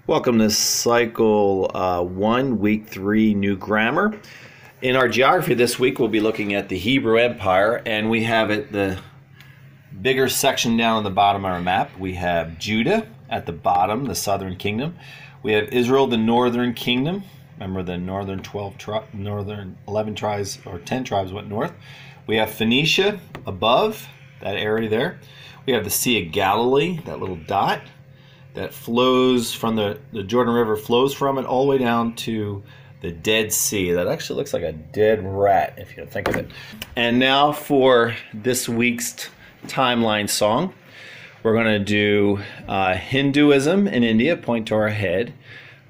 Welcome to Cycle 1, Week 3, New Grammar. In our geography this week, we'll be looking at the Hebrew Empire, and we have it the bigger section down on the bottom of our map. We have Judah at the bottom, the southern kingdom. We have Israel, the northern kingdom. Remember the northern 11 tribes or 10 tribes went north. We have Phoenicia above, that area there. We have the Sea of Galilee, that little dot that flows from the Jordan River, flows from it all the way down to the Dead Sea. That actually looks like a dead rat if you think of it. And now for this week's timeline song. We're going to do Hinduism in India, point to our head,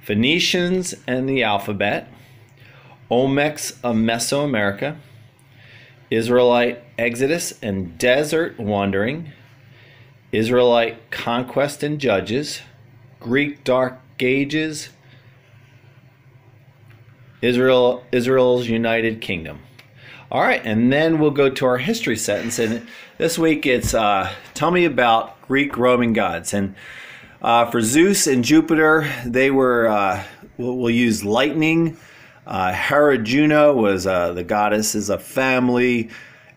Phoenicians and the alphabet, Olmecs of Mesoamerica, Israelite exodus and desert wandering, Israelite conquest and judges, Greek dark ages, Israel's United Kingdom. All right, and then we'll go to our history sentence. And this week it's tell me about Greek Roman gods. And for Zeus and Jupiter, they were, we'll use lightning. Hera Juno was the goddesses of family.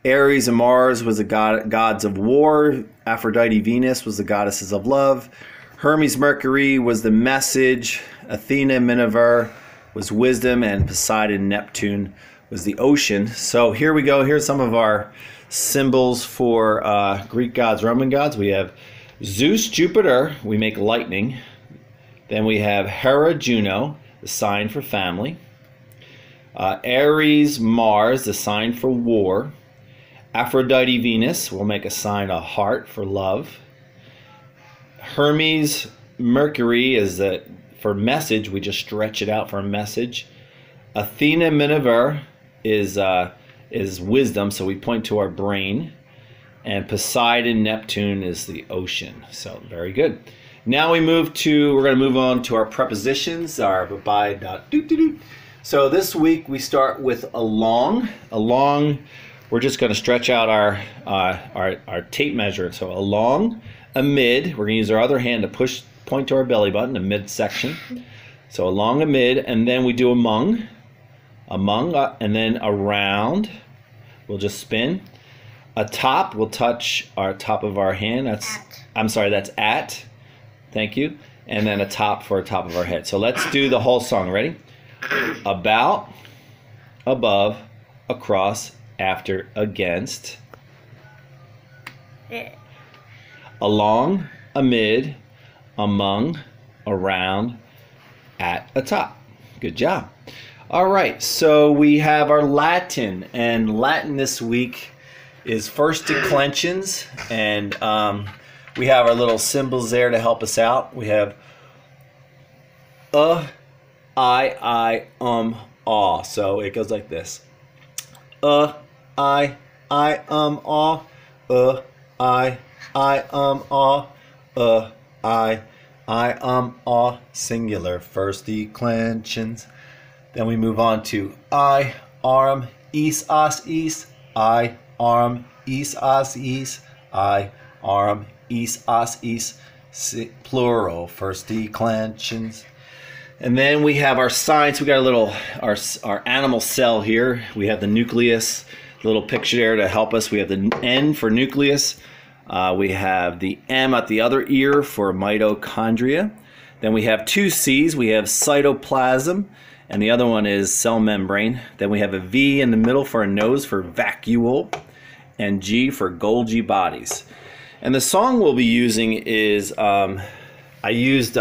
Ares and Mars was the gods of war. Aphrodite Venus was the goddesses of love. Hermes Mercury was the message. Athena Minerva was wisdom, and Poseidon Neptune was the ocean. So here we go. Here's some of our symbols for Greek gods, Roman gods. We have Zeus, Jupiter, we make lightning. Then we have Hera Juno, the sign for family. Ares Mars, the sign for war. Aphrodite Venus, we'll make a sign, a heart for love. Hermes Mercury is for message, we just stretch it out for a message. Athena Minerva is wisdom, so we point to our brain. And Poseidon Neptune is the ocean. So very good. Now we're going to move on to our prepositions, our by dot doot doot doot. So this week we start with along. Along, we're just going to stretch out our tape measure. So along, amid, we're going to use our other hand to point to our belly button, the midsection. So along, amid, and then we do among, and then around, we'll just spin. Atop, we'll touch our top of our hand. That's at. Thank you. And then a top for a top of our head. So let's do the whole song. Ready? About, above, across, after, against, along, amid, among, around, at, atop. Good job. All right, so we have our Latin, and Latin this week is first declensions, and we have our little symbols there to help us out. We have I, aw. So it goes like this. I, aw. I, aw. I, aw. Singular, first declensions. Then we move on to I, arm, is, as, is. I, arm, is, as, is. I, arm, is, as, is. Plural, first declensions. And then we have our signs. We got a little, our animal cell here. We have the nucleus, little picture there to help us. We have the N for nucleus. We have the M at the other ear for mitochondria. Then we have two C's. We have cytoplasm, and the other one is cell membrane. Then we have a V in the middle for a nose for vacuole, and G for Golgi bodies. And the song we'll be using is, I used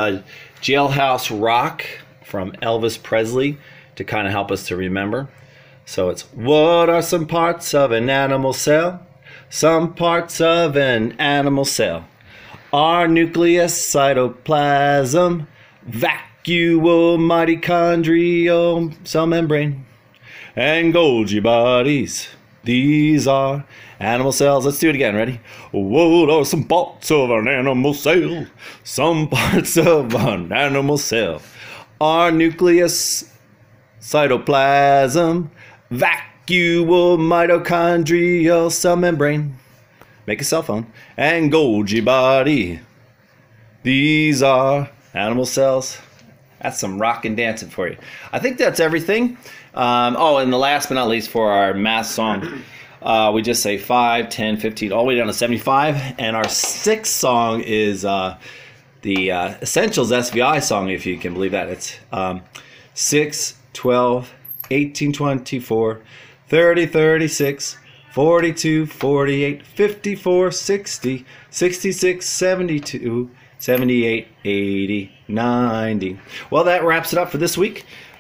Jailhouse Rock from Elvis Presley to kind of help us to remember. So it's, what are some parts of an animal cell? Some parts of an animal cell are nucleus, cytoplasm, vacuole, mitochondrial, cell membrane, and Golgi bodies. These are animal cells. Let's do it again. Ready? What are some parts of an animal cell? Some parts of an animal cell are nucleus, cytoplasm, vacuole, mitochondrial, cell membrane. Make a cell phone. And Golgi body. These are animal cells. That's some rockin' dancing for you. I think that's everything. Oh, and the last but not least for our math song, we just say 5, 10, 15, all the way down to 75. And our sixth song is the Essentials SVI song, if you can believe that. It's 6, 12, 18, 24, 30, 36, 42, 48, 54, 60, 66, 72, 78, 80, 90. Well, that wraps it up for this week.